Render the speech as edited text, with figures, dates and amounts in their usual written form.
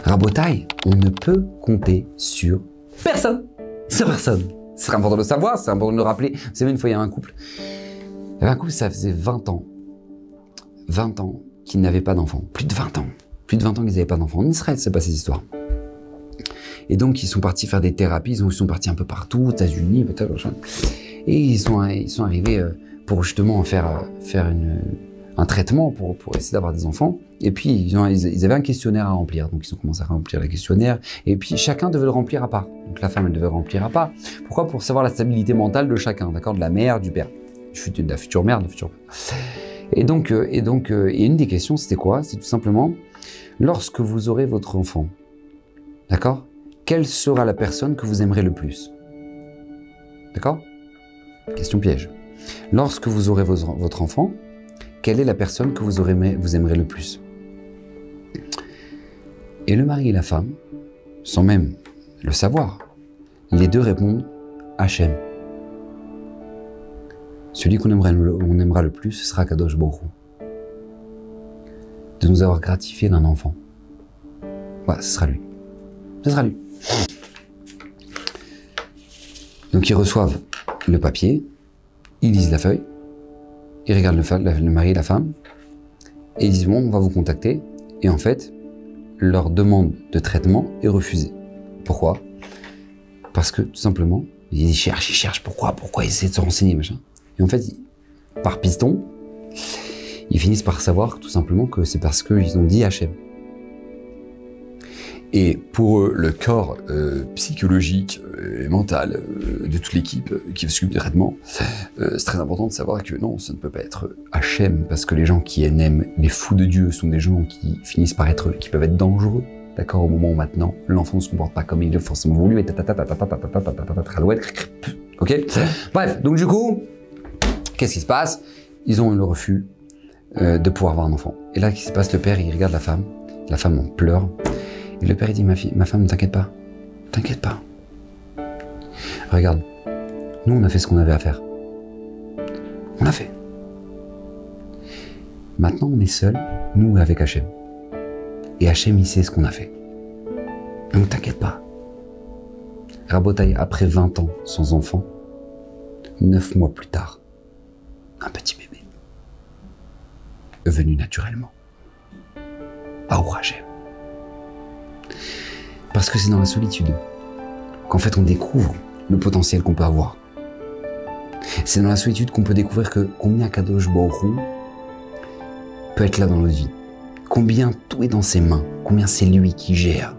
Rabotaï, on ne peut compter sur personne. Sur personne. C'est important de le savoir, c'est important de le rappeler. Vous savez, une fois, il y a un couple. Il y avait un couple, ça faisait 20 ans. 20 ans qu'ils n'avaient pas d'enfants. Plus de 20 ans. Plus de 20 ans qu'ils n'avaient pas d'enfants. En Israël, c'est pas ces histoires. Et donc, ils sont partis faire des thérapies. Ils sont partis un peu partout, aux États-Unis, peut-être. Et ils sont arrivés pour justement faire un traitement pour essayer d'avoir des enfants. Et puis, ils avaient un questionnaire à remplir. Donc, ils ont commencé à remplir le questionnaire. Et puis, chacun devait le remplir à part. Donc, la femme, elle devait remplir à part. Pourquoi? Pour savoir la stabilité mentale de chacun, d'accord? De la mère, du père. De la future mère, de la future père. Et une des questions, c'était quoi? C'est tout simplement, lorsque vous aurez votre enfant, d'accord? Quelle sera la personne que vous aimerez le plus? D'accord? Question piège. Lorsque vous aurez votre enfant, quelle est la personne que vous aimerez le plus? Et le mari et la femme, sans même le savoir, les deux répondent Hachem. Celui qu'on aimera le plus, ce sera Kadosh Baruch Hu. De nous avoir gratifié d'un enfant. Voilà, ce sera lui. Ce sera lui. Donc ils reçoivent le papier, ils lisent la feuille, ils regardent le mari et la femme, et ils disent bon, on va vous contacter. Et en fait, leur demande de traitement est refusée. Pourquoi? Parce que tout simplement, ils cherchent, pourquoi ils essaient de se renseigner, machin. Et en fait, par piston, ils finissent par savoir tout simplement que c'est parce qu'ils ont dit Hachem. Et pour eux, le corps psychologique et mental de toute l'équipe qui s'occupe du traitement, c'est très important de savoir que non, ça ne peut pas être Hachem, parce que les gens qui aiment les fous de Dieu sont des gens qui finissent par qui peuvent être dangereux, d'accord, au moment où maintenant l'enfant ne se comporte pas comme il est forcément voulu, et ok. Bref, donc du coup, qu'est-ce qui se passe? Ils ont le refus de pouvoir avoir un enfant. Et là, qu'est-ce qui se passe? Le père, il regarde la femme en pleure. Et le père, il dit, ma femme, ne t'inquiète pas. T'inquiète pas. Regarde, nous, on a fait ce qu'on avait à faire. On l'a fait. Maintenant, on est seuls, nous, avec Hachem. Et Hachem, il sait ce qu'on a fait. Donc, t'inquiète pas. Rabotaï, après 20 ans sans enfant, 9 mois plus tard, un petit bébé. Venu naturellement. Baruch Hachem. Parce que c'est dans la solitude qu'en fait on découvre le potentiel qu'on peut avoir. C'est dans la solitude qu'on peut découvrir que combien Kadosh Baruch Hu peut être là dans notre vie. Combien tout est dans ses mains. Combien c'est lui qui gère.